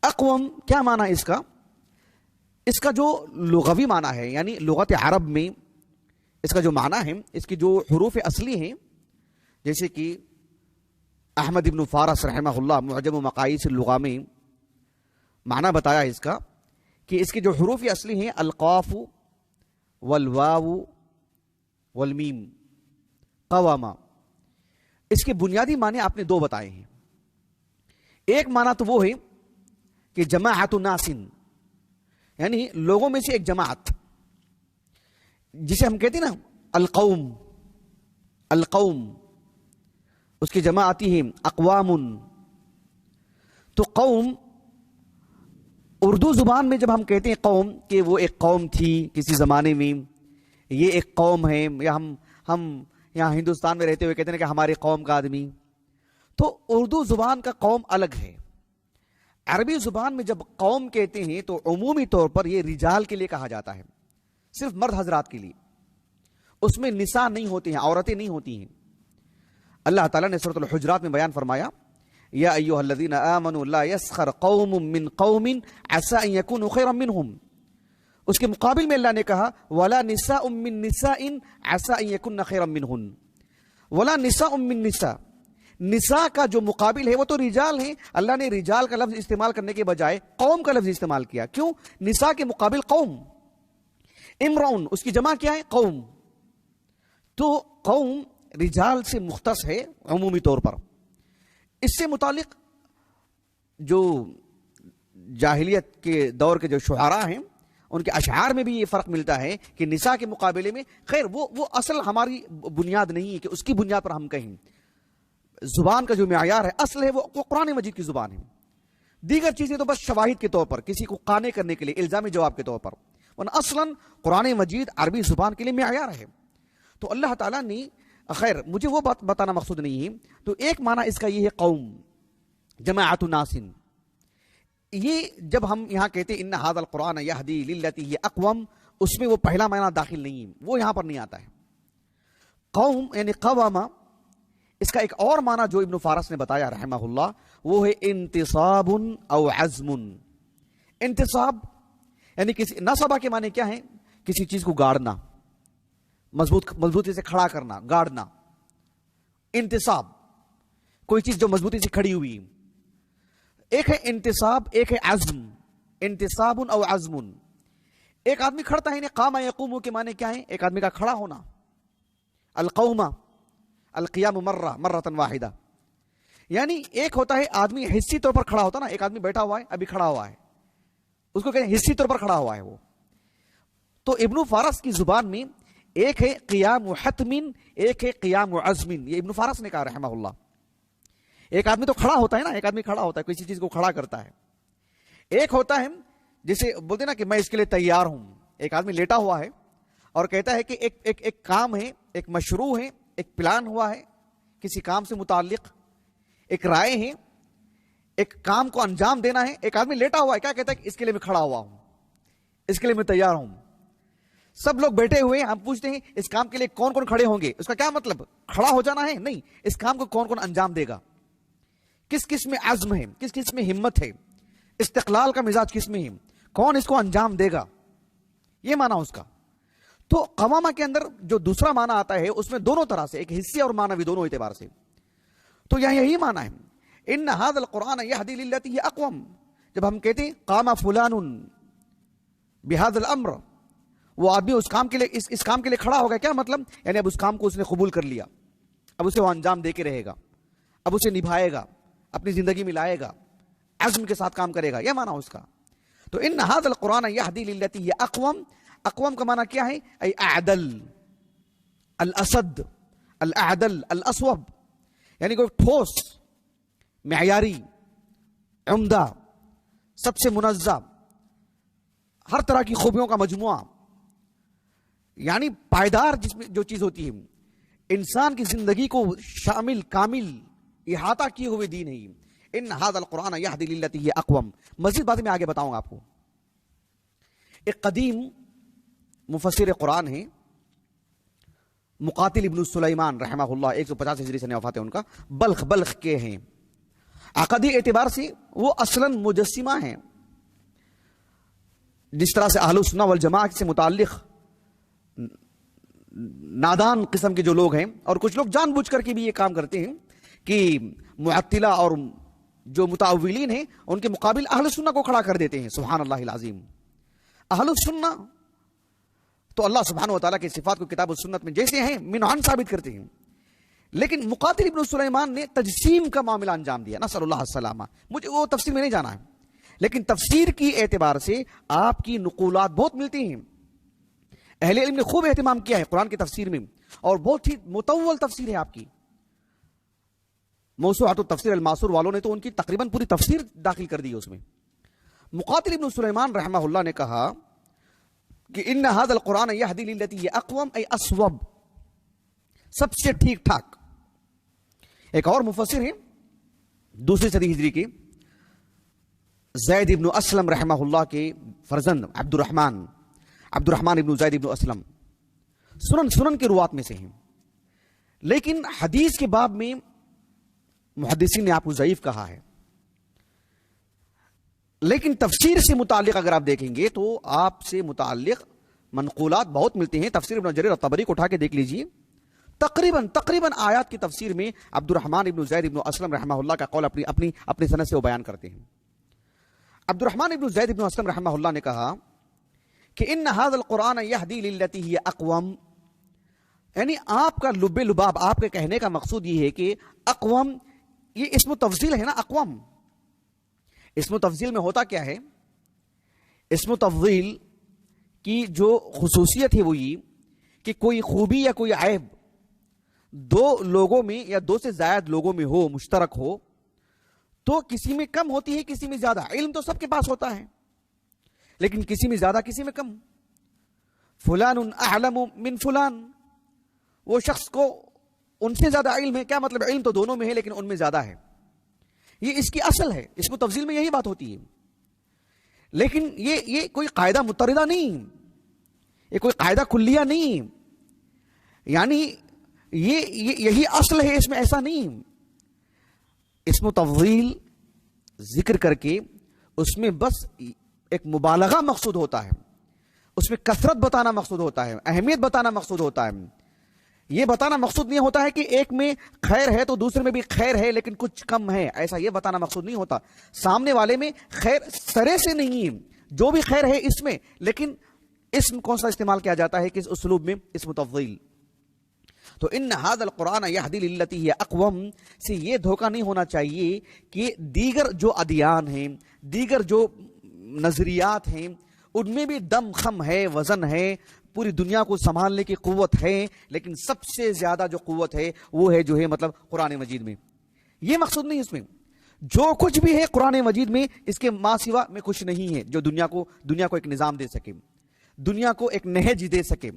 اقوم کیا معنی اس کا؟ اس کا جو لغوی معنی ہے، یعنی لغت عرب میں اس کا جو معنی ہے، اس کی جو حروف اصلی ہیں، جیسے کہ احمد ابن فارس رحمہ اللہ معجم و مقاییس اللغہ میں معنی بتایا اس کا کہ اس کی جو حروف اصلی ہیں القاف والواو والمیم قواما. اس کے بنیادی معنی آپ نے دو بتائے ہیں. ایک معنی تو وہ ہے کہ جماعت ناسن، یعنی لوگوں میں سے ایک جماعت، جسے ہم کہتے ہیں نا القوم، القوم اس کی جمع آتی ہے اقوام. تو قوم اردو زبان میں جب ہم کہتے ہیں قوم کہ وہ ایک قوم تھی کسی زمانے میں، یہ ایک قوم ہے، یا ہم یہاں ہندوستان میں رہتے ہوئے کہتے ہیں کہ ہماری قوم کا آدمی، تو اردو زبان کا قوم الگ ہے. عربی زبان میں جب قوم کہتے ہیں تو عمومی طور پر یہ رجال کے لیے کہا جاتا ہے، صرف مرد حضرات کے لیے. اس میں نساء نہیں ہوتے ہیں، عورتیں نہیں ہوتی ہیں. اللہ تعالیٰ نے سورۃ الحجرات میں بیان فرمایا یا ایھا الذین آمنوا لا یسخر قوم من قوم عسى ان یکونوا خیرا منهم. اس کے مقابل میں اللہ نے کہا ولا نساء من نساء عسى ان یکن خیرا منهن. ولا نساء من نساء، نساء کا جو مقابل ہے وہ تو رجال ہیں. اللہ نے رجال کا لفظ استعمال کرنے کے بجائے قوم کا لفظ استعمال کیا. کیوں؟ نساء کے مقابل قوم. امرؤن اس کی جمع کیا ہے؟ قوم. تو قوم رجال سے مختص ہے عمومی طور پر. اس سے متعلق جو جاہلیت کے دور کے جو شعراء ہیں ان کے اشعار میں بھی یہ فرق ملتا ہے کہ نساء کے مقابلے میں، خیر وہ اصل ہماری بنیاد نہیں ہے کہ اس کی بنیاد پر ہم کہیں. زبان کا جو معیار ہے، اصل ہے وہ قرآن مجید کی زبان ہے. دیگر چیزیں تو بس شواہد کے طور پر، کسی کو قانے کرنے کے لیے، الزامی جواب کے طور پر، ورنہ اصلاً قرآن مجید عربی زبان کے لیے معیار ہے. تو اللہ تعالیٰ نے، خیر مجھے وہ بات بتانا مقصود نہیں ہے. تو ایک معنی اس کا یہ ہے قوم، جماعت ناسن. یہ جب ہم یہاں کہتے ہیں ان ھذا القرآن یہدی للتی ہی اقوم، اس میں وہ پہلا معنی داخل نہیں ہے، وہ یہاں پر نہیں آتا ہے. قوم یعنی قواما، اس کا ایک اور معنی جو ابن فارس نے بتایا رحمہ اللہ وہ ہے انتصاب او عزم. انتصاب یعنی کسی، نصبہ کے معنی کیا ہے؟ کسی چیز کو گاڑنا، مضبوطی سے کھڑا کرنا، گاڑنا. انتصاب کوئی چیز جو مضبوطی سے کھڑی ہوئی. ایک ہے انتصاب، ایک ہے عزم. انتصاب او عزم. ایک آدمی کھڑتا ہے، قام یقوم کے معنی کیا ہے؟ ایک آدمی کا کھڑا ہونا. القوم القیام مرۃ واحدہ، یعنی ایک ہوتا ہے آدمی حصی طور پر کھڑا ہوتا نا، ایک آدمی بیٹھا ہوا ہے ابھی کھڑا ہوا ہے، اس کو کہتے ہیں حصی طور پر کھڑا ہوا ہے وہ. تو ابن فارس کی زبان میں ایک ہے قیام حتم، ایک ہے قیام عزم. یہ ابن فارس نے کہا رحمہ اللہ. ایک آدمی تو کھڑا ہوتا ہے نا، ایک آدمی کھڑا ہوتا ہے، کسی چیز کو کھڑا کرتا ہے. ایک ہوتا ہے جسے بولتے نا کہ میں اس کے لیے تیار ہوں. ایک آدمی لیٹا ہوا ہے اور کہتا ہے کہ ایک کام ہے، ایک مشروع ہے، ایک پلان ہوا ہے کسی کام سے متعلق، ایک رائے ہے، ایک کام کو انجام دینا ہے. ایک آدمی لیٹا ہوا ہے، کیا کہتا ہے کہ اس کے لیے میں کھڑا ہوا ہوں، اس کے لیے میں تیار ہوں. سب لوگ بیٹھے ہوئے ہیں، ہم پوچھتے ہیں اس کام کے لیے کون کون کھڑے ہوں گے؟ اس کا کیا مطلب؟ کھڑا ہو جانا ہے؟ نہیں، اس کام کو کون کون انجام دے گا، کس کس میں عزم ہے، کس کس میں ہمت ہے، استقلال کا مزاج کس میں ہے، کون اس کو انجام دے گا، یہ معنی اس کا. تو قوامہ کے اندر جو دوسرا معنی آتا ہے اس میں دونوں طرح سے، ایک حصی اور معنوی دونوں اعتبار سے. تو یہی معنی ہے ان ھذا القرآن یہدی للتی ہی اقوم. جب ہم کہتے ہیں قام فلان بہذا الامر، وہ آدمی اس کام کے لیے، اس کام کے لیے کھڑا ہوگا. کیا مطلب؟ یعنی اب اس کام کو اس نے قبول کر لیا، اب اسے وہ انجام دے کے رہے گا، اب اسے نبھائے گا، اپنی زندگی میں لائے گا، عزم کے ساتھ کام کرے گا. یہ معنی اس کا. تو ان ھذا القرآن یہدی للتی ہی اقوم. اقوام کا معنی کیا ہے؟ ای اعدل، الاسد، الاعدل، الاسوب، یعنی کوئی ٹھوس، معیاری، عمدہ، سب سے منظم، ہر طرح کی خوبیوں کا مجموعہ، یعنی پائیدار، جس میں جو چیز ہوتی ہے انسان کی زندگی کو شامل، کامل، احاطہ کیے ہوئے دین ہے. ان ھذا القرآن یہدی للتی ہی اقوم. مزید باتیں میں آگے بتاؤں گا آپ کو. ایک قدیم مفسر قرآن ہیں مقاتل ابن سلیمان رحمہ اللہ، 150 ہجری سے وفات ہے ان کا، بلخ کے ہیں. عقدی اعتبار سے وہ اصلاً مجسمہ ہیں. جس طرح سے اہل السنہ والجماعت سے متعلق نادان قسم کے جو لوگ ہیں، اور کچھ لوگ جان بوجھ کر کے بھی یہ کام کرتے ہیں کہ معطلہ اور جو متاولین ہیں ان کے مقابل اہل السنہ کو کھڑا کر دیتے ہیں. سبحان اللہ العظیم. اہل السنہ تو اللہ سبحانہ و تعالیٰ کی صفات کو کتاب و سنت میں جیسے ہیں منعن ثابت کرتے ہیں، لیکن مقاتل ابن سلیمان نے تجسیم کا معاملہ انجام دیا. نسأل اللہ السلامہ. مجھے وہ تفسیر میں نہیں جانا ہے، لیکن تفسیر کی اعتبار سے آپ کی نقولات بہت ملتی ہیں. اہل علم نے خوب اہتمام کیا ہے قرآن کی تفسیر میں، اور بہت ہی مطول تفسیر ہے آپ کی. موسوعۃ التفسیر الماسور والوں نے تو ان کی تقریباً پوری تفسیر داخل کر دی ہے اس میں. مقاتل ابن سلیمان رحمہ اللہ نے کہا کہ ان ھذا القرآن یہدی للتی ہی اقوم ای اصوب، سب سے ٹھیک ٹھاک. ایک اور مفسر ہیں دوسری صدی ہجری کے، زید ابن اسلم رحمہ اللہ کے فرزند عبد الرحمن ابن زید ابن اسلم سنن کے روات میں سے ہیں، لیکن حدیث کے باب میں محدثین نے آپ کو ضعیف کہا ہے. لیکن تفسیر سے متعلق اگر آپ دیکھیں گے تو آپ سے متعلق منقولات بہت ملتے ہیں. تفسیر ابن جریر الطبری کو اٹھا کے دیکھ لیجئے، تقریباً آیات کی تفسیر میں عبد الرحمن ابن زید ابن اسلم رحمہ اللہ کا قول اپنی سند سے وہ بیان کرتے ہیں. عبد الرحمن ابن زید ابن اسلم رحمہ اللہ نے کہا کہ ان ھذا القرآن یہدی للتی ہی اقوم، یعنی آپ کا لب لباب، آپ کے کہنے کا مقصود یہ ہے کہ اقوم، یہ اسم تفضیل ہے نا. اقوم اسم تفضیل میں ہوتا کیا ہے؟ اسم تفضیل کی جو خصوصیت ہے وہ یہ کہ کوئی خوبی یا کوئی عیب دو لوگوں میں یا دو سے زائد لوگوں میں ہو، مشترک ہو، تو کسی میں کم ہوتی ہے کسی میں زیادہ. علم تو سب کے پاس ہوتا ہے لیکن کسی میں زیادہ کسی میں کم. فلان اعلم من فلان، وہ شخص کو ان سے زیادہ علم ہے. کیا مطلب؟ علم تو دونوں میں ہے لیکن ان میں زیادہ ہے. یہ اس کی اصل ہے. اس کو تفضیل میں یہی بات ہوتی ہے. لیکن یہ کوئی قاعدہ متردہ نہیں، یہ کوئی قاعدہ کلیہ نہیں، یعنی یہی اصل ہے، اس میں ایسا نہیں. اسم تفضیل ذکر کر کے اس میں بس ایک مبالغہ مقصود ہوتا ہے، اس میں کثرت بتانا مقصود ہوتا ہے، اہمیت بتانا مقصود ہوتا ہے. یہ بتانا مقصود نہیں ہوتا ہے کہ ایک میں خیر ہے تو دوسرے میں بھی خیر ہے لیکن کچھ کم ہے، ایسا یہ بتانا مقصود نہیں ہوتا. سامنے والے میں خیر سرے سے نہیں، جو بھی خیر ہے اس میں، لیکن اسم کون سا استعمال کیا جاتا ہے کس اسلوب میں؟ اسم تفضیل. تو ان ھذا القرآن یہدی للتی ہی اقوم سے یہ دھوکہ نہیں ہونا چاہیے کہ دیگر جو ادیان ہیں، دیگر جو نظریات ہیں، ان میں بھی دم خم ہے، وزن ہے، پوری دنیا کو سنبھالنے کی قوت ہے، لیکن سب سے زیادہ جو قوت ہے وہ ہے جو ہے مطلب قرآن مجید میں. یہ مقصود نہیں اس میں. جو کچھ بھی ہے قرآن مجید میں، اس کے ماں سوا میں کچھ نہیں ہے جو دنیا کو ایک نظام دے سکے، دنیا کو ایک نہج دے سکے،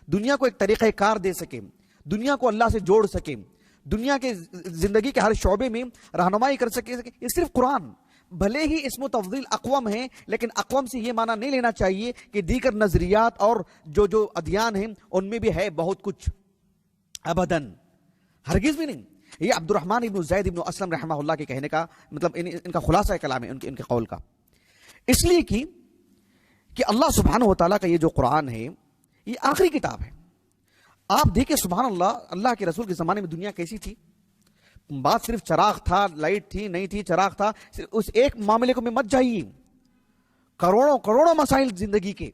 دنیا کو ایک طریقہ کار دے سکے، دنیا کو اللہ سے جوڑ سکے، دنیا کے زندگی کے ہر شعبے میں رہنمائی کر سکے. یہ صرف قرآن. بھلے ہی اسم و تفضیل اقوام ہے، لیکن اقوام سے یہ معنی نہیں لینا چاہیے کہ دیگر نظریات اور جو ادیان ہیں ان میں بھی ہے بہت کچھ. ابداً، ہرگز بھی نہیں. یہ عبد الرحمن ابن زید ابن اسلم رحمہ اللہ کے کہنے کا مطلب ان کا خلاصہ کلام ہے، ان کے قول کا. اس لیے کہ اللہ سبحانہ و تعالیٰ کا یہ جو قرآن ہے یہ آخری کتاب ہے. آپ دیکھیں سبحان اللہ کے رسول کے زمانے میں دنیا کیسی تھی. بات صرف چراغ تھا، لائٹ تھی نہیں تھی، چراغ تھا. صرف اس ایک معاملے کو میں مت جائیے، کروڑوں مسائل زندگی کے،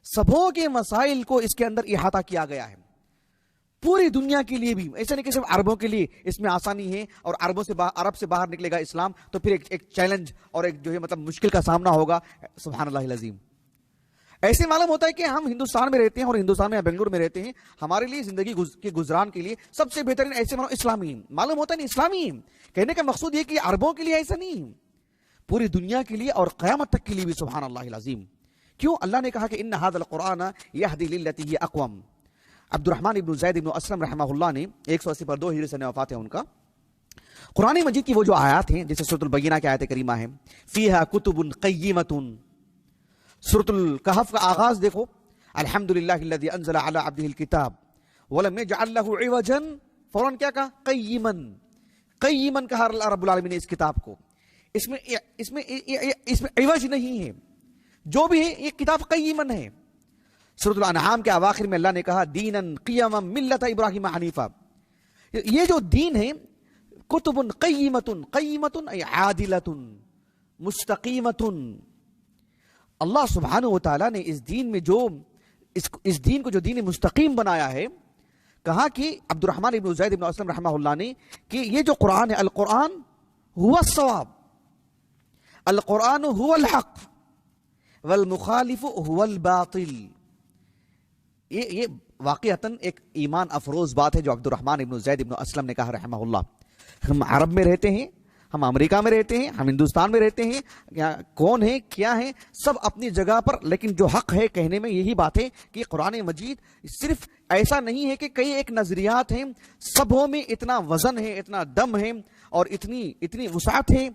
سبوں کے مسائل کو اس کے اندر احاطہ کیا گیا ہے. پوری دنیا کے لیے بھی، ایسا نہیں کہ صرف عربوں کے لیے اس میں آسانی ہے اور عرب سے باہر نکلے گا اسلام تو پھر ایک چیلنج اور ایک جو ہے مطلب مشکل کا سامنا ہوگا. سبحان اللہ العظیم. ایسے معلوم ہوتا ہے کہ ہم ہندوستان میں رہتے ہیں اور ہندوستان میں بنگلور میں رہتے ہیں، ہمارے لیے زندگی کے گزران کے لیے سب سے بہترین ایسے اسلامی معلوم ہوتا ہے. نہیں، اسلامی کہنے کا مقصود یہ کہ عربوں کے لیے ایسا نہیں، پوری دنیا کے لیے اور قیامت تک کے لیے بھی. سبحان اللہ العظیم. کیوں؟ اللہ نے کہا کہ ان ھذا القرآن یہدی للتی ہی اقوم. عبد الرحمن ابن زید ابن اسلم رحمہ اللہ نے 180 پر 2 ہجری سے وفات ہے ان کا. قرآن مجید کی وہ جو آیات ہیں جیسے سورۃ البینہ کی آیت کریمہ ہے، فیہا کتب قیمۃ. سورۃ الکہف کا آغاز دیکھو، الحمدللہ الذی انزل علی عبدہ الکتاب ولم یجعل لہ عوجا. فوراً کیا کہا؟ قیما. قیمن کہا اللہ رب العالمین نے اس کتاب کو. اس میں عوج نہیں ہے، جو بھی ہے یہ کتاب قیمن ہے. سورۃ الانعام کے اواخر میں اللہ نے کہا دینن قیما ملت ابراہیم حنیفہ. یہ جو دین ہے کتب قیمت، قیمت ای عادلت مستقیمت. اللہ سبحانہ و تعالیٰ نے اس دین میں جو اس دین کو جو دین مستقیم بنایا ہے، کہا کہ عبد الرحمن ابن زید ابن اسلم رحمہ اللہ نے کہ یہ جو قرآن ہے القرآن هو الصواب، القرآن هو الحق والمخالف هو الباطل. یہ واقعتاً ایک ایمان افروز بات ہے جو عبد الرحمن ابن زید ابن اسلم نے کہا رحمہ اللہ. ہم عرب میں رہتے ہیں، ہم امریکہ میں رہتے ہیں، ہم ہندوستان میں رہتے ہیں، کون ہے کیا ہے سب اپنی جگہ پر، لیکن جو حق ہے کہنے میں یہی بات ہے کہ قرآن مجید صرف ایسا نہیں ہے کہ کئی ایک نظریات ہیں، سبوں میں اتنا وزن ہے، اتنا دم ہے اور اتنی وسعت ہے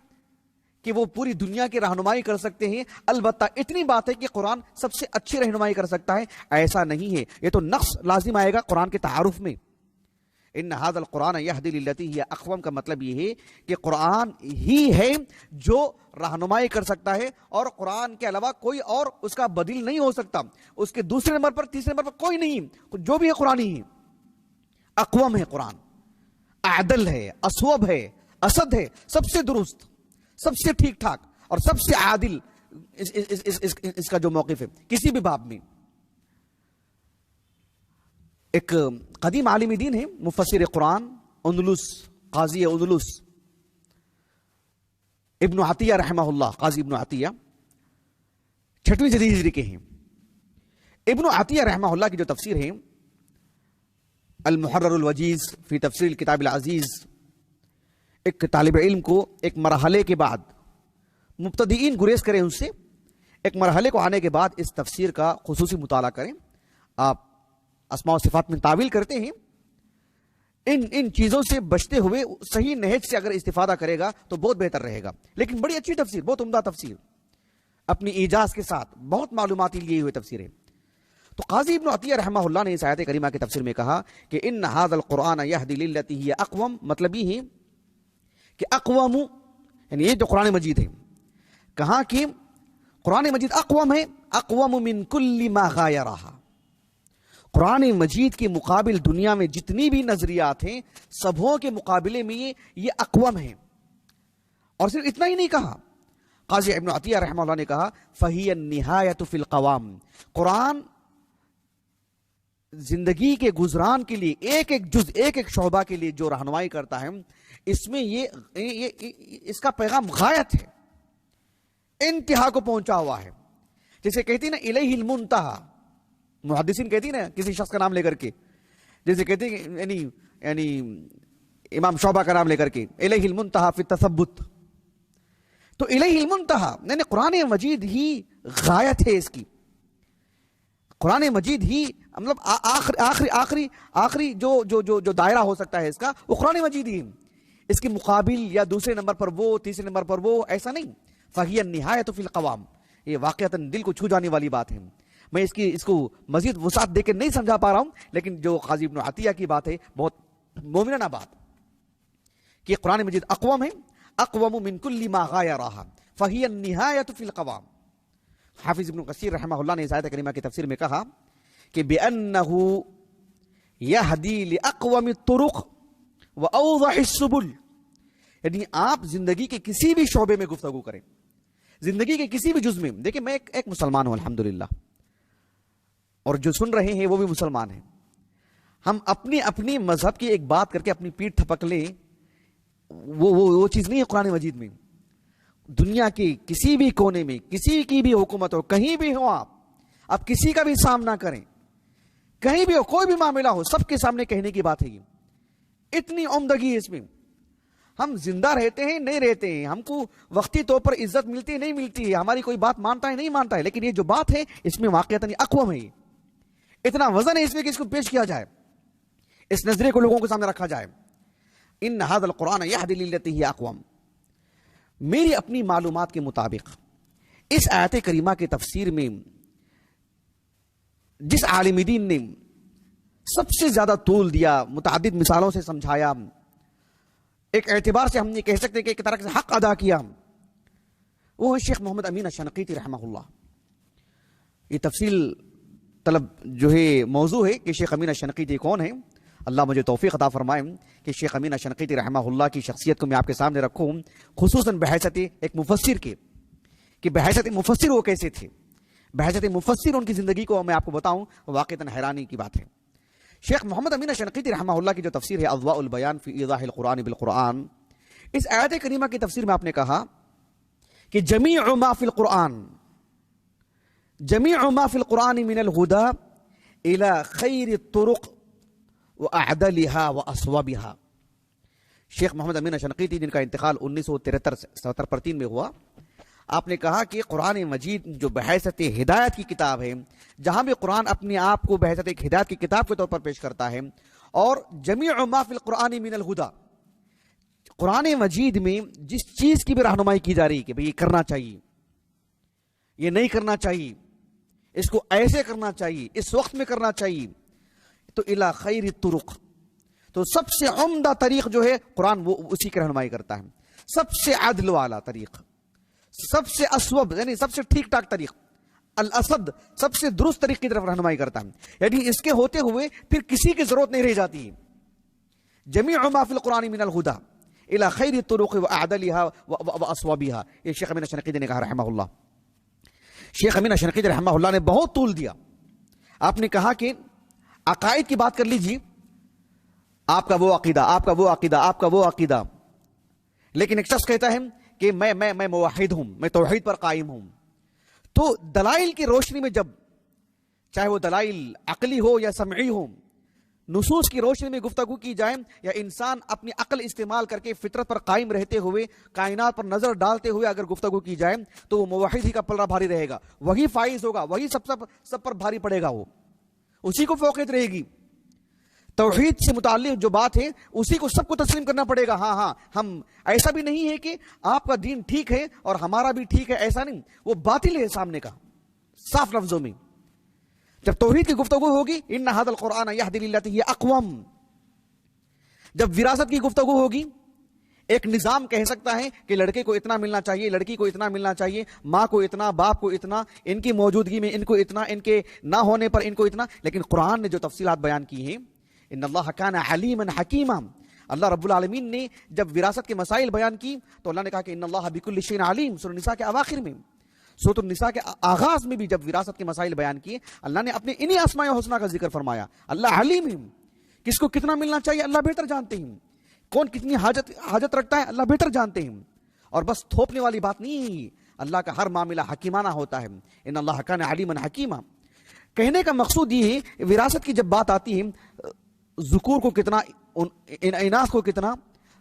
کہ وہ پوری دنیا کی رہنمائی کر سکتے ہیں. البتہ اتنی بات ہے کہ قرآن سب سے اچھی رہنمائی کر سکتا ہے، ایسا نہیں ہے. یہ تو نقص لازم آئے گا قرآن کے تعارف میں. ان ھذا القرآن یہدی للتی ہی اقوم کا مطلب یہ ہے کہ قرآن ہی ہے جو رہنمائی کر سکتا ہے، اور قرآن کے علاوہ کوئی اور اس کا بدیل نہیں ہو سکتا. اس کے دوسرے نمبر پر تیسرے نمبر پر کوئی نہیں، جو بھی ہے قرآن ہی ہے. اقوم ہے قرآن، عدل ہے، اصوب ہے، اسد ہے، سب سے درست، سب سے ٹھیک ٹھاک اور سب سے عادل اس کا جو موقف ہے کسی بھی باب میں. ایک قدیم عالم دین ہے مفسر قرآن اندلس، قاضی اندلس ابن عطیہ رحمہ اللہ. قاضی ابن عطیہ 6ویں صدی ہجری کے ہیں. ابن عطیہ رحمہ اللہ کی جو تفسیر ہے المحرر الوجیز فی تفسیر الکتاب العزیز، ایک طالب علم کو ایک مرحلے کے بعد، مبتدئین گریز کریں اس سے، ایک مرحلے کو آنے کے بعد اس تفسیر کا خصوصی مطالعہ کریں. آپ اسماء و صفات میں تعویل کرتے ہیں، ان چیزوں سے بچتے ہوئے صحیح نہج سے اگر استفادہ کرے گا تو بہت بہتر رہے گا. لیکن بڑی اچھی تفسیر، بہت عمدہ تفسیر، اپنی ایجاز کے ساتھ بہت معلوماتی لیے ہوئے تفسیر ہے. تو قاضی ابن عطیہ رحمہ اللہ نے اس آیت کریمہ کی تفسیر میں کہا کہ ان ھذا القرآن یہدی للتی ہی اقوم، مطلب یہ ہے کہ اقوام یعنی یہ جو قرآن مجید ہے، کہا کہ قرآن مجید اقوم ہے، اقوم من کل ما غایرہ. قرآن مجید کے مقابل دنیا میں جتنی بھی نظریات ہیں سبوں کے مقابلے میں یہ اقوم ہیں. اور صرف اتنا ہی نہیں کہا، قاضی ابن عطیہ رحمہ اللہ نے کہا فہی النہایۃ فی القوام. قرآن زندگی کے گزران کے لیے ایک ایک جز، ایک ایک شعبہ کے لیے جو رہنمائی کرتا ہے، اس میں اس کا پیغام غایت ہے، انتہا کو پہنچا ہوا ہے. جیسے کہتی ہیں نا الیہ المنتہا، محدثین کہتی ہیں نا کسی شخص کا نام لے کر کے، جیسے کہتے ہیں یعنی امام شعبہ کا نام لے کر کے الیہ المنتہا فی التثبت. تو الیہ المنتہا یعنی قرآن مجید ہی غایت ہے اس کی. قرآن مجید ہی مطلب آخری جو دائرہ ہو سکتا ہے اس کا، وہ قرآن مجید ہی. اس کے مقابل یا دوسرے نمبر پر وہ، تیسرے نمبر پر وہ، ایسا نہیں. فہی النہایۃ فی القوام، یہ واقعتاً دل کو چھو جانے والی بات ہے. میں اس کو مزید وسعت دے کے نہیں سمجھا پا رہا ہوں، لیکن جو قاضی ابن عطیہ کی بات ہے بہت مومنانہ بات، کہ قرآن مجید اقوام ہے، اقوام من کل ما غایرہ فہی النہایۃ فی القوام. حافظ ابن کثیر رحمہ اللہ نے اس آیت کریمہ کی تفسیر میں کہا کہ بِأَنَّهُ يَهْدِي لِأَقْوَمِ الطُّرُقِ وَأَوْضَحِ السُّبُلِ. یعنی آپ زندگی کے کسی بھی شعبے میں گفتگو کریں، زندگی کے کسی بھی جز میں. دیکھیں میں ایک مسلمان ہوں الحمدللہ، اور جو سن رہے ہیں وہ بھی مسلمان ہیں. ہم اپنی مذہب کی ایک بات کر کے اپنی پیٹھ تھپک لیں، وہ چیز نہیں ہے قرآن مجید میں. دنیا کے کسی بھی کونے میں کسی کی بھی حکومت ہو، کہیں بھی ہو، آپ کسی کا بھی سامنا کریں، کہیں بھی ہو، کوئی بھی معاملہ ہو، سب کے سامنے کہنے کی بات ہے یہ. اتنی عمدگی اس میں. ہم زندہ رہتے ہیں نہیں رہتے ہیں، ہم کو وقتی طور پر عزت ملتی ہے نہیں ملتی ہے، ہماری کوئی بات مانتا ہے نہیں مانتا ہے، لیکن یہ جو بات ہے اس میں واقعتاً اقوام ہے. اتنا وزن ہے اس میں کہ اس کو پیش کیا جائے، اس نظریے کو لوگوں کے سامنے رکھا جائے. ان ھذا القرآن یہدی للتی ہی اقوام. میری اپنی معلومات کے مطابق اس آیت کریمہ کی تفسیر میں جس عالم دین نے سب سے زیادہ طول دیا، متعدد مثالوں سے سمجھایا، ایک اعتبار سے ہم یہ کہہ سکتے ہیں کہ ایک طرح سے حق ادا کیا، وہ ہے شیخ محمد امین الشنقیطی رحمہ اللہ۔ یہ تفصیل طلب جو ہے موضوع ہے کہ شیخ امین الشنقیطی کون ہے۔ اللہ مجھے توفیق عطا فرمائے کہ شیخ امین الشنقیطی رحمہ اللہ کی شخصیت کو میں آپ کے سامنے رکھوں، خصوصاً بحیثیت ایک مفسر کے، کہ بحیثیت مفسر وہ کیسے تھے، بحیثیت مفسر ان کی زندگی کو میں آپ کو بتاؤں، واقعتاً حیرانی کی بات ہے۔ شیخ محمد امین الشنقیطی رحمہ اللہ کی جو تفسیر ہے اضواء البیان فی ایضاح القرآن بالقرآن، اس آیت کریمہ کی تفسیر میں آپ نے کہا کہ جمیع ما فی القرآن، جمیع ما فی القرآن من الہدی الی خیر الطرق واعدلها واصوبها۔ شیخ محمد امین الشنقیطی جن کا انتقال 1973 میں ہوا، آپ نے کہا کہ قرآن مجید جو بحیثیت ہدایت کی کتاب ہے، جہاں بھی قرآن اپنے آپ کو بحیثیت ایک ہدایت کی کتاب کے طور پر پیش کرتا ہے، اور جمیع ما فی القرآن من الہدی، قرآن مجید میں جس چیز کی بھی رہنمائی کی جا رہی ہے کہ بھئی یہ کرنا چاہیے، یہ نہیں کرنا چاہیے، اس کو ایسے کرنا چاہیے، اس وقت میں کرنا چاہیے، تو الی خیر الطرق، تو سب سے عمدہ طریق جو ہے قرآن وہ اسی کی رہنمائی کرتا ہے، سب سے عدل والا طریق، سب سے اسوب یعنی سب سے ٹھیک ٹھاک طریق، الاسد سب سے درست طریق کی طرف رہنمائی کرتا ہے، یعنی اس کے ہوتے ہوئے پھر کسی کی ضرورت نہیں رہ جاتی۔ جمیع ما فی القرآن من الہدی الی خیر الطرق واعدلها واصوبها، یہ شیخ امین الشنقیطی نے کہا رحمہ اللہ۔ شیخ امین الشنقیطی رحمہ اللہ نے بہت طول دیا، آپ نے کہا کہ عقائد کی بات کر لیجیے، آپ کا وہ عقیدہ، آپ کا وہ عقیدہ، آپ کا وہ عقیدہ، لیکن ایک شخص کہتا ہے کہ میں موحد ہوں، میں توحید پر قائم ہوں، تو دلائل کی روشنی میں جب، چاہے وہ دلائل عقلی ہو یا سمعی ہو، نصوص کی روشنی میں گفتگو کی جائے، یا انسان اپنی عقل استعمال کر کے فطرت پر قائم رہتے ہوئے کائنات پر نظر ڈالتے ہوئے اگر گفتگو کی جائے، تو وہ موحد ہی کا پلڑا بھاری رہے گا، وہی فائز ہوگا، وہی سب پر بھاری پڑے گا، وہ اسی کو فوقیت رہے گی۔ توحید سے متعلق جو بات ہے اسی کو سب کو تسلیم کرنا پڑے گا۔ ہاں ہم ایسا بھی نہیں ہے کہ آپ کا دین ٹھیک ہے اور ہمارا بھی ٹھیک ہے، ایسا نہیں، وہ باطل ہے سامنے کا، صاف لفظوں میں۔ جب توحید کی گفتگو ہوگی ان ھذا القرآن یہدی للتی ہی اقوم، جب وراثت کی گفتگو ہوگی، ایک نظام کہہ سکتا ہے کہ لڑکے کو اتنا ملنا چاہیے، لڑکی کو اتنا ملنا چاہیے، ماں کو اتنا، باپ کو اتنا، ان کی موجودگی میں ان کو اتنا، ان کے نہ ہونے پر ان کو اتنا، لیکن قرآن نے جو تفصیلات بیان کی ہیں، ان اللہ کان علیما حکیما، اللہ رب العالمین نے جب وراثت کے مسائل بیان کی تو اللہ نے کہا کہ ان اللہ بکل شیء علیم، سورۃ النساء کے اواخر میں، سورۃ النساء کے آغاز میں بھی جب وراثت کے مسائل بیان کیے، اللہ نے اپنے انہی اسماء الحسنی کا ذکر فرمایا، اللہ علیم ہے، کس کو کتنا ملنا چاہیے اللہ بہتر جانتے ہیں، کون کتنی حاجت رکھتا ہے اللہ بہتر جانتے ہیں، اور بس تھوپنے والی بات نہیں، اللہ کا ہر معاملہ حکیمانہ ہوتا ہے، ان اللہ کان علیما حکیما۔ کہنے کا مقصود یہ ہے وراثت کی جب بات آتی ہے، ذکور کو کتنا، اناث کو کتنا،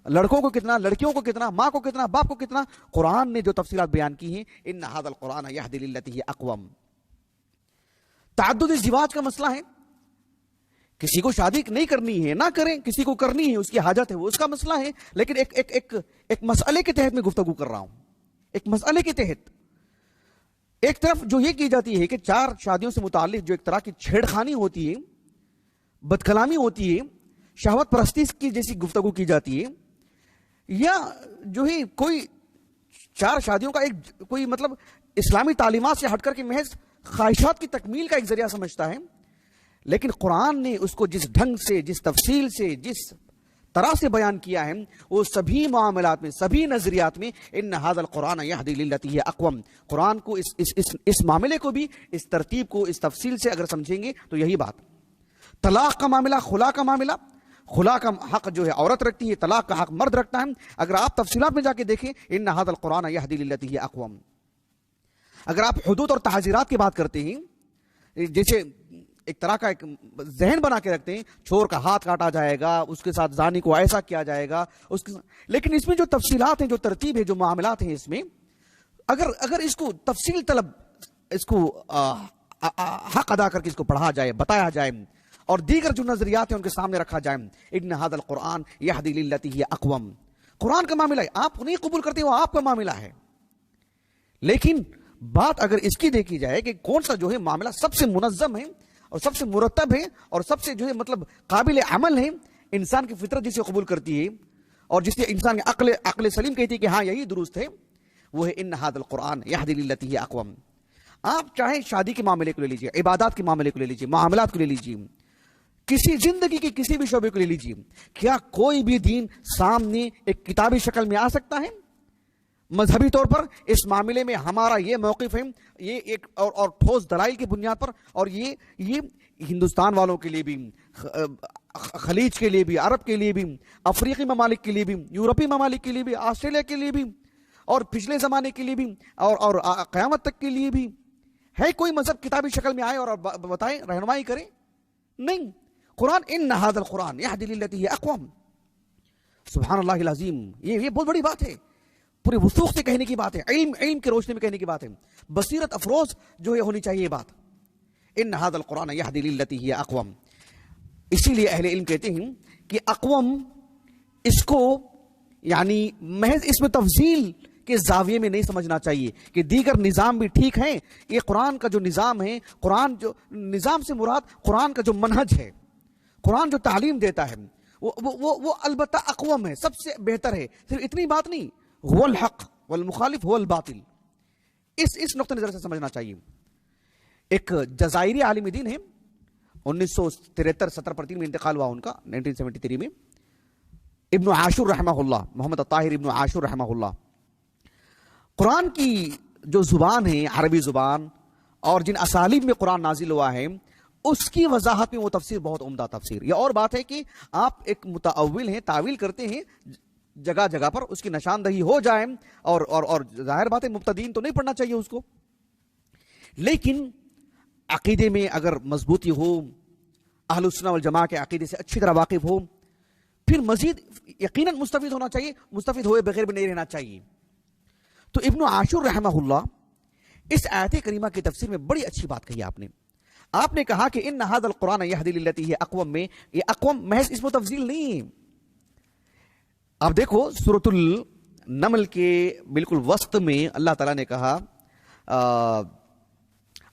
لڑکوں کو کتنا، لڑکیوں کو کتنا، ماں کو کتنا، باپ کو کتنا، قرآن نے جو تفصیلات بیان کی ہیں، ان ھذا القرآن یہدی للتی ہی اقوم۔ تعدد الزواج کا مسئلہ ہے، کسی کو شادی نہیں کرنی ہے نہ کریں، کسی کو کرنی ہے اس کی حاجت ہے وہ اس کا مسئلہ ہے، لیکن ایک مسئلے کے تحت میں گفتگو کر رہا ہوں، ایک مسئلے کے تحت۔ ایک طرف جو یہ کی جاتی ہے کہ 4 شادیوں سے متعلق جو ایک طرح کی چھیڑ خانی ہوتی ہے، بد کلامی ہوتی ہے، شہوت پرستی کی جیسی گفتگو کی جاتی ہے، یا جو ہی کوئی 4 شادیوں کا ایک کوئی مطلب اسلامی تعلیمات سے ہٹ کر کے محض خواہشات کی تکمیل کا ایک ذریعہ سمجھتا ہے، لیکن قرآن نے اس کو جس ڈھنگ سے، جس تفصیل سے، جس طرح سے بیان کیا ہے، وہ سبھی معاملات میں، سبھی نظریات میں ان ھذا القرآن یہدی للتی ہی اقوم، قرآن کو اس معاملے کو بھی، اس ترتیب کو، اس تفصیل سے اگر سمجھیں گے تو یہی بات۔ طلاق کا معاملہ، خلا کا معاملہ، خلا کا حق جو ہے عورت رکھتی ہے، طلاق کا حق مرد رکھتا ہے، اگر آپ تفصیلات میں جا کے دیکھیں ان ھذا القرآن یہدی للتی ہی اقوم۔ اگر آپ حدود اور تعزیرات کی بات کرتے ہیں، جیسے ایک طرح کا ایک ذہن بنا کے رکھتے ہیں، چور کا ہاتھ کاٹا جائے گا، اس کے ساتھ زانی کو ایسا کیا جائے گا، لیکن اس میں جو تفصیلات ہیں، جو ترتیب ہے، جو معاملات ہیں، اس میں اگر اس کو تفصیل طلب، اس کو حق ادا کر کے اس کو پڑھا جائے، بتایا جائے، اور دیگر جو نظریات ہیں ان کے سامنے رکھا جائے، ان ھذا القرآن یہدی للتی ہی اقوم، قرآن کا معاملہ ہے، آپ نہیں قبول کرتے وہ آپ کا معاملہ ہے، لیکن بات اگر اس کی دیکھی جائے کہ کون سا جو ہے معاملہ سب سے منظم ہے اور سب سے مرتب ہے اور سب سے جو ہے مطلب قابل عمل ہے، انسان کی فطرت جسے قبول کرتی ہے، اور جس سے انسان کی عقل سلیم کہتی ہے کہ ہاں یہی درست ہے، وہ ہے ان ھذا القرآن یہدی للتی ہی اقوم۔ آپ چاہیں شادی کے معاملے کو لے لیجیے، عبادات کے معاملے کو لے لیجیے، معاملات کو لے لیجیے، کسی زندگی کے کسی بھی شعبے کو لے لیجیے، کیا کوئی بھی دین سامنے ایک کتابی شکل میں آ سکتا ہے؟ مذہبی طور پر اس معاملے میں ہمارا یہ موقف ہے، یہ ایک اور ٹھوس دلائل کی بنیاد پر، اور یہ ہندوستان والوں کے لیے بھی، خلیج کے لیے بھی، عرب کے لیے بھی، افریقی ممالک کے لیے بھی، یورپی ممالک کے لیے بھی، آسٹریلیا کے لیے بھی، اور پچھلے زمانے کے لیے بھی، اور قیامت تک کے لیے بھی ہے کوئی مذہب کتابی شکل میں آئے اور بتائے، رہنمائی کرے؟ نہیں۔ قرآن ان ھذا القرآن یہدی للتی ہی اقوم، سبحان اللہ العظیم، یہ بہت بڑی بات ہے، پورے وثوق سے کہنے کی بات ہے، علم کی روشنی میں کہنے کی بات ہے، بصیرت افروز جو ہے ہونی چاہیے یہ بات، ان ھذا القرآن یہدی للتی ہی اقوم۔ اسی لیے اہل علم کہتے ہیں کہ اقوم اس کو یعنی محض اس میں تفضیل کے زاویے میں نہیں سمجھنا چاہیے کہ دیگر نظام بھی ٹھیک ہیں، یہ قرآن کا جو نظام ہے، قرآن جو نظام سے مراد قرآن کا جو منہج ہے، قرآن جو تعلیم دیتا ہے وہ البتہ اقوم ہے، سب سے بہتر ہے، صرف اتنی بات نہیں، هو الحق والمخالف هو الباطل، اس نقطہ نظر سے سمجھنا چاہیے۔ ایک جزائری عالم دین ہے، 1973-73 میں انتقال ہوا ان کا، 1973 میں، ابن عاشور رحمہ اللہ، محمد الطاہر ابن عاشور رحمہ اللہ، قرآن کی جو زبان ہے، عربی زبان، اور جن اسالیب میں قرآن نازل ہوا ہے، اس کی وضاحت میں وہ تفسیر بہت عمدہ تفسیر۔ یہ اور بات ہے کہ آپ ایک متأول ہیں، تعویل کرتے ہیں جگہ جگہ پر، اس کی نشاندہی ہو جائے، اور ظاہر بات ہے مبتدئین تو نہیں پڑھنا چاہیے اس کو، لیکن عقیدے میں اگر مضبوطی ہو، اہل السنہ والجماعہ کے عقیدے سے اچھی طرح واقف ہو، پھر مزید یقیناً مستفید ہونا چاہیے، مستفید ہوئے بغیر بھی نہیں رہنا چاہیے۔ تو ابن عاشور رحمہ اللہ اس آیت کریمہ کی تفسیر میں بڑی اچھی بات کہی آپ نے کہا کہ ان ھذا القرآن یہدی للتی ہی اقوم میں یہ اقوم محض اسم و تفضیل نہیں ہے۔ اب دیکھو سورۃ النمل کے بالکل وسط میں اللہ تعالیٰ نے کہا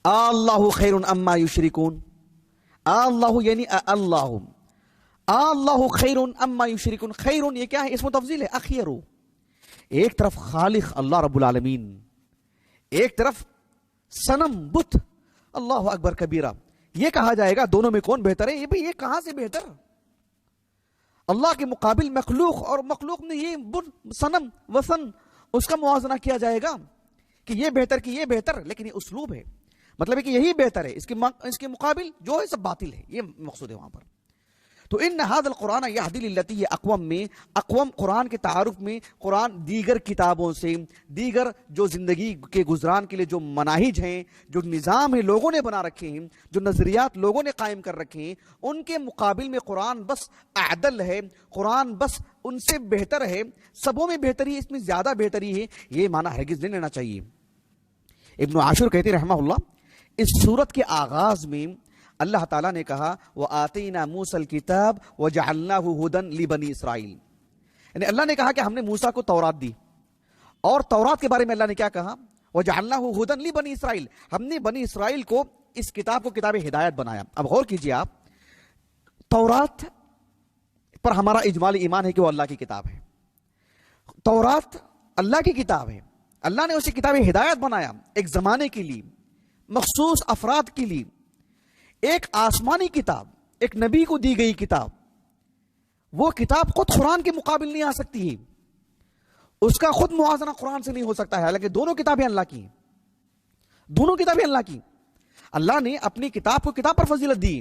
اللہ خیر اما یشرکون، اللہ یعنی اللہ خیر اما یشرکون، خیر یہ کیا ہے؟ اسم و تفضیل ہے، اخیر، ایک طرف خالق اللہ رب العالمین، ایک طرف صنم بت، اللہ اکبر کبیرہ، یہ کہا جائے گا دونوں میں کون بہتر ہے؟ یہ کہاں سے بہتر؟ اللہ کے مقابل مخلوق، اور مخلوق نے یہ صنم وثن اس کا موازنہ کیا جائے گا کہ یہ بہتر کہ یہ بہتر، لیکن یہ اسلوب ہے، مطلب ہے کہ یہی بہتر ہے، اس کے مقابل جو ہے سب باطل ہے، یہ مقصود ہے وہاں پر۔ تو ان ھذا القرآن یہدی للتی ہی اقوم میں، اقوام قرآن کے تعارف میں قرآن دیگر کتابوں سے، دیگر جو زندگی کے گزران کے لیے جو مناہج ہیں، جو نظام ہے لوگوں نے بنا رکھے ہیں، جو نظریات لوگوں نے قائم کر رکھے ہیں، ان کے مقابل میں قرآن بس اعدل ہے، قرآن بس ان سے بہتر ہے، سبوں میں بہتری، اس میں زیادہ بہتری ہے، یہ معنی ہرگز نہیں لینا چاہیے۔ ابن عاشور کہتے رحمہ اللہ، اس سورت کے آغاز میں اللہ تعالیٰ نے کہا وَآتَيْنَا مُوسَى الْكِتَابَ وَجَعَلْنَاهُ هُدًى لِبَنِي اسرائیل، یعنی اللہ نے کہا کہ ہم نے موسیٰ کو تورات دی، اور تورات کے بارے میں اللہ نے کیا کہا؟ وَجَعَلْنَاهُ هُدًى لِبَنِي اسرائیل، ہم نے بنی اسرائیل کو اس کتاب کو کتاب ہدایت بنایا۔ اب غور کیجئے آپ، تورات پر ہمارا اجمالی ایمان ہے کہ وہ اللہ کی کتاب ہے، تورات اللہ کی کتاب ہے، اللہ نے اسے کتاب ہدایت بنایا ایک زمانے کے لیے، مخصوص افراد کے لیے، ایک آسمانی کتاب، ایک نبی کو دی گئی کتاب، وہ کتاب خود قرآن کے مقابل نہیں آ سکتی ہے، اس کا خود موازنہ قرآن سے نہیں ہو سکتا ہے، حالانکہ دونوں کتابیں اللہ کی ہیں، دونوں کتابیں اللہ کی۔ اللہ نے اپنی کتاب کو کتاب پر فضیلت دی،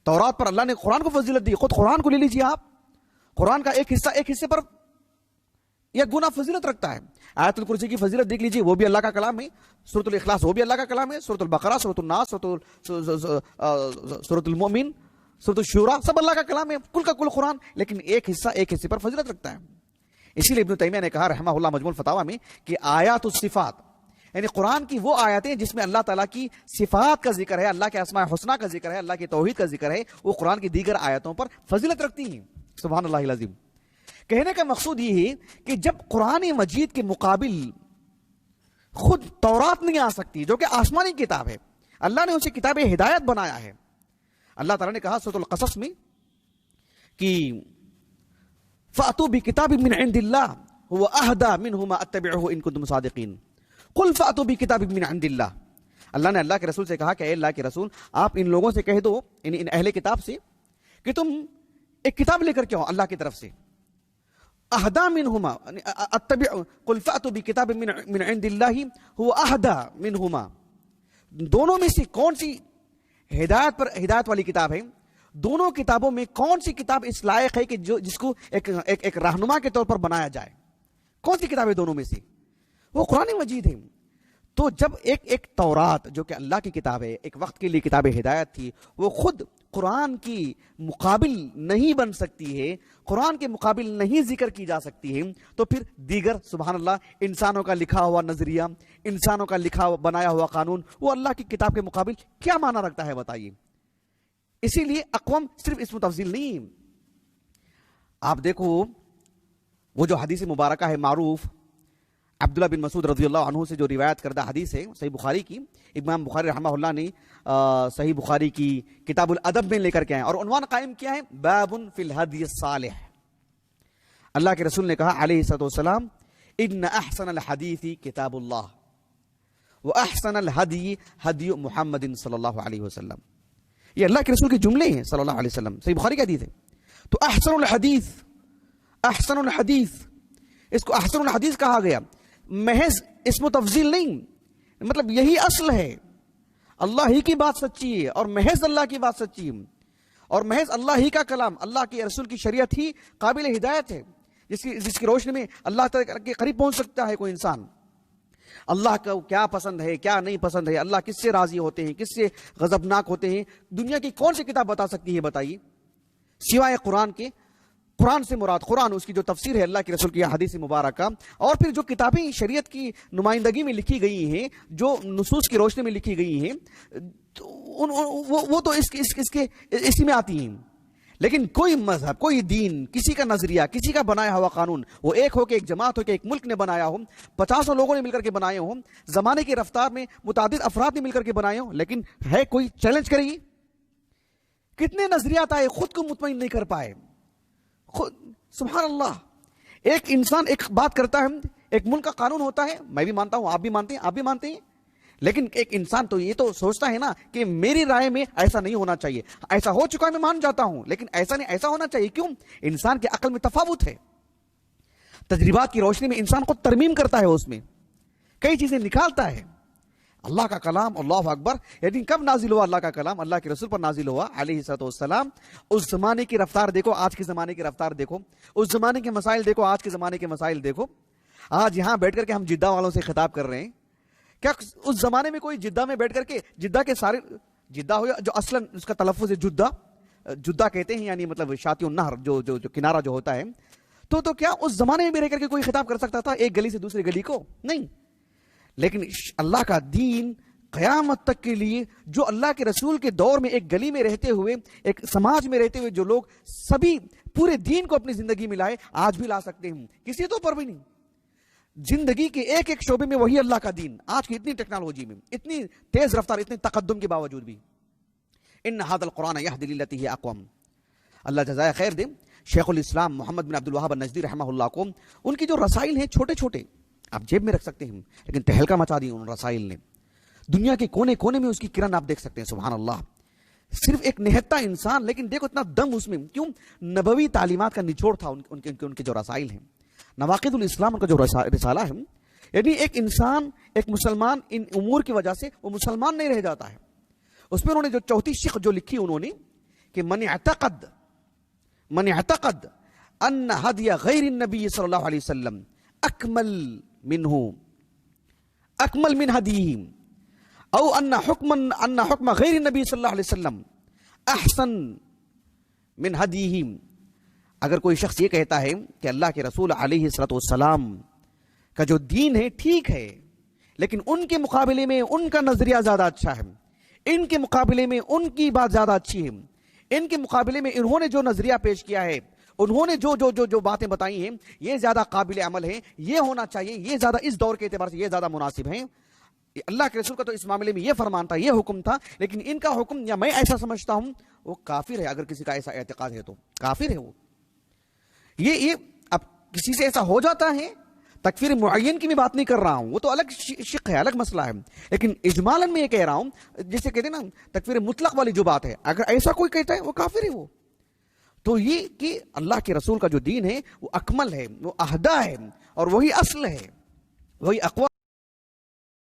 تورات پر اللہ نے قرآن کو فضیلت دی، خود قرآن کو لے لیجیے آپ، قرآن کا ایک حصے پر یہ گنا فضیلت رکھتا ہے۔ آیت الکرسی کی فضیلت دیکھ لیجیے، وہ بھی اللہ کا کلام ہے، سورۃ الاخلاص وہ بھی اللہ کا کلام ہے، سورۃ البقرہ، سورۃ الناس، سورۃ المؤمن، سورۃ الشورى، سب اللہ کا کلام ہے، کل کا کل قرآن، لیکن ایک حصے پر فضیلت رکھتا ہے۔ اسی لیے ابن تیمیہ نے کہا رحمہ اللہ مجموع الفتاوی میں کہ آیات الصفات، یعنی قرآن کی وہ آیتیں جس میں اللہ تعالیٰ کی صفات کا ذکر ہے، اللہ کے اسماء حسنہ کا ذکر ہے، اللہ کی توحید کا ذکر ہے، وہ قرآن کی دیگر آیتوں پر فضیلت رکھتی ہیں۔ سبحان اللہ العظیم۔ کہنے کا مقصود یہ ہے کہ جب قرآن مجید کے مقابل خود تورات نہیں آ سکتی جو کہ آسمانی کتاب ہے، اللہ نے اسے کتاب ہدایت بنایا ہے۔ اللہ تعالیٰ نے کہا سورۃ القصص میں کہ فأتوا بكتاب من عند الله هو أهدى منهما أتبعه إن كنتم صادقين قل فأتوا بكتاب من عند الله. اللہ نے اللہ کے رسول سے کہا کہ اے اللہ کے رسول آپ ان لوگوں سے کہہ دو ان اہل کتاب سے کہ تم ایک کتاب لے کر کے آؤ اللہ کی طرف سے. اہدا منہما اتبع قل فأتوا بکتاب من عند اللہ هو اہدا منہما. دونوں میں سے کون سی ہدایت والی کتاب ہے؟ دونوں کتابوں میں کون سی کتاب اس لائق ہے کہ جس کو ایک رہنما کے طور پر بنایا جائے؟ کون سی کتاب ہے دونوں میں سے؟ وہ قرآن مجید ہے. تو جب ایک تورات جو کہ اللہ کی کتاب ہے، ایک وقت کے لیے کتاب ہدایت تھی، وہ خود قرآن کی مقابل نہیں بن سکتی ہے، قرآن کے مقابل نہیں ذکر کی جا سکتی ہے، تو پھر دیگر سبحان اللہ انسانوں کا لکھا ہوا نظریہ، انسانوں کا بنایا ہوا قانون وہ اللہ کی کتاب کے مقابل کیا معنی رکھتا ہے بتائیے؟ اسی لیے اقوام صرف اسم تفضیل نہیں. آپ دیکھو وہ جو حدیث مبارکہ ہے معروف عبداللہ بن مسعود رضی اللہ عنہ سے جو روایت کردہ حدیث ہے صحیح بخاری کی، امام بخاری رحمہ اللہ نے صحیح بخاری کی کتاب الادب میں لے کر کے آئے اور عنوان قائم کیا ہے باب فی الہدی الصالح. اللہ کے رسول نے کہا علیہ الصلوۃ والسلام ان احسن الحدیث کتاب اللہ واحسن الہدی ہدی محمد صلی اللہ علیہ وسلم. یہ اللہ کے رسول کے جملے ہیں صلی اللہ علیہ وسلم، صحیح بخاری کا حدیث ہے. تو احسن الحدیث اس کو احسن الحدیث کہا گیا، محض اسم و تفضیل نہیں، مطلب یہی اصل ہے، اللہ ہی کی بات سچی ہے اور محض اللہ کی بات سچی ہے اور محض اللہ ہی کا کلام، اللہ کے رسول کی شریعت ہی قابل ہدایت ہے جس کی روشنی میں اللہ تعالی کے قریب پہنچ سکتا ہے کوئی انسان. اللہ کو کیا پسند ہے کیا نہیں پسند ہے، اللہ کس سے راضی ہوتے ہیں کس سے غضبناک ہوتے ہیں، دنیا کی کون سی کتاب بتا سکتی ہے بتائیے سوائے قرآن کے؟ قرآن سے مراد قرآن، اس کی جو تفسیر ہے اللہ کے رسول کی حدیث مبارکہ، اور پھر جو کتابیں شریعت کی نمائندگی میں لکھی گئی ہیں، جو نصوص کی روشنی میں لکھی گئی ہیں، وہ تو اسی میں آتی ہیں. لیکن کوئی مذہب کوئی دین کسی کا نظریہ کسی کا بنایا ہوا قانون، وہ ایک ہو کے ایک جماعت ہو کے ایک ملک نے بنایا ہو، 50 لوگوں نے مل کر کے بنائے ہوں، زمانے کی رفتار میں متعدد افراد نے مل کر کے بنائے ہوں، لیکن ہے کوئی چیلنج کرے گی؟ کتنے نظریات آئے خود کو مطمئن نہیں کر پائے. سبحان اللہ، ایک انسان ایک بات کرتا ہے، ایک ملک کا قانون ہوتا ہے، میں بھی مانتا ہوں آپ بھی مانتے ہیں آپ بھی مانتے ہیں، لیکن ایک انسان تو یہ تو سوچتا ہے نا کہ میری رائے میں ایسا نہیں ہونا چاہیے، ایسا ہو چکا ہے میں مان جاتا ہوں، لیکن ایسا نہیں ایسا ہونا چاہیے. کیوں؟ انسان کے عقل میں تفاوت ہے، تجربات کی روشنی میں انسان کو ترمیم کرتا ہے، اس میں کئی چیزیں نکالتا ہے. اللہ کا کلام اللہ اکبر، لیکن کب نازل ہوا اللہ کا کلام؟ اللہ کے رسول پر نازل ہوا علیہ الصلوۃ والسلام. اس زمانے کی رفتار دیکھو آج کے زمانے کی رفتار دیکھو، اس زمانے کے مسائل دیکھو آج کے زمانے کے مسائل دیکھو. آج یہاں بیٹھ کر کے ہم جدہ والوں سے خطاب کر رہے ہیں، کیا اس زمانے میں کوئی جدہ میں بیٹھ کر کے جدہ کے سارے جدہ ہو جو اصلاً اس کا تلفظ ہے جدہ کہتے ہیں، یعنی مطلب شاطئ النہر جو کنارہ جو ہوتا ہے، تو کیا اس زمانے میں بھی رہ کر کے کوئی خطاب کر سکتا تھا ایک گلی سے دوسری گلی کو؟ نہیں. لیکن اللہ کا دین قیامت تک کے لیے، جو اللہ کے رسول کے دور میں ایک گلی میں رہتے ہوئے ایک سماج میں رہتے ہوئے جو لوگ سبھی پورے دین کو اپنی زندگی میں لائے، آج بھی لا سکتے ہیں، کسی تو پر بھی نہیں. زندگی کے ایک ایک شعبے میں وہی اللہ کا دین، آج کی اتنی ٹیکنالوجی میں اتنی تیز رفتار اتنے تقدم کے باوجود بھی. ان ھذا القرآن یہدی للتی ہی اقوم. اللہ جزائے خیر دے شیخ الاسلام محمد بن عبد الوہاب النجدی رحمہ اللہ کو، ان کی جو رسائل ہیں چھوٹے چھوٹے آپ جیب میں رکھ سکتے ہیں، لیکن تہلکہ مچا دی ان رسائل نے. دنیا کے کونے کونے میں اس کی کرن آپ دیکھ سکتے ہیں. سبحان اللہ، صرف ایک نہتا انسان، لیکن دیکھو اتنا دم اس میں. کیوں؟ نبوی تعلیمات کا نچوڑ تھا ان کے جو رسائل ہیں. نواقض الاسلام ان کا جو رسالہ ہے، یعنی ایک انسان ایک مسلمان ان امور کی وجہ سے وہ مسلمان نہیں رہ جاتا ہے. اس میں انہوں نے جو چوتھی شق جو لکھی انہوں نے کہ من اعتقد ان ہدی غیر النبی صلی اللہ علیہ وسلم اکمل من ہدیہ او ان حکم غیر النبی صلی اللہ علیہ وسلم احسن من ہدیہ. اگر کوئی شخص یہ کہتا ہے کہ اللہ کے رسول علیہ الصلوۃ والسلام کا جو دین ہے ٹھیک ہے، لیکن ان کے مقابلے میں ان کا نظریہ زیادہ اچھا ہے، ان کے مقابلے میں ان کی بات زیادہ اچھی ہے، ان کے مقابلے میں انہوں نے جو نظریہ پیش کیا ہے، انہوں نے جو باتیں بتائی ہیں یہ زیادہ قابل عمل ہیں، یہ ہونا چاہیے، یہ زیادہ اس دور کے اعتبار سے یہ زیادہ مناسب ہیں. اللہ کے رسول کا تو اس معاملے میں یہ فرمان تھا، یہ حکم تھا، لیکن ان کا حکم یا میں ایسا سمجھتا ہوں، وہ کافر ہے. اگر کسی کا ایسا اعتقاد ہے تو کافر ہے وہ. یہ اب کسی سے ایسا ہو جاتا ہے، تکفیر معین کی میں بات نہیں کر رہا ہوں، وہ تو الگ شق ہے، الگ مسئلہ ہے، لیکن اجمالاً میں یہ کہہ رہا ہوں، جیسے کہتے ہیں نا تکفیر مطلق والی جو بات ہے، اگر ایسا کوئی کہتا ہے وہ کافر ہے وہ. تو یہ کہ اللہ کے رسول کا جو دین ہے وہ اکمل ہے، وہ اہدا ہے، اور وہی اصل ہے، وہی اقوام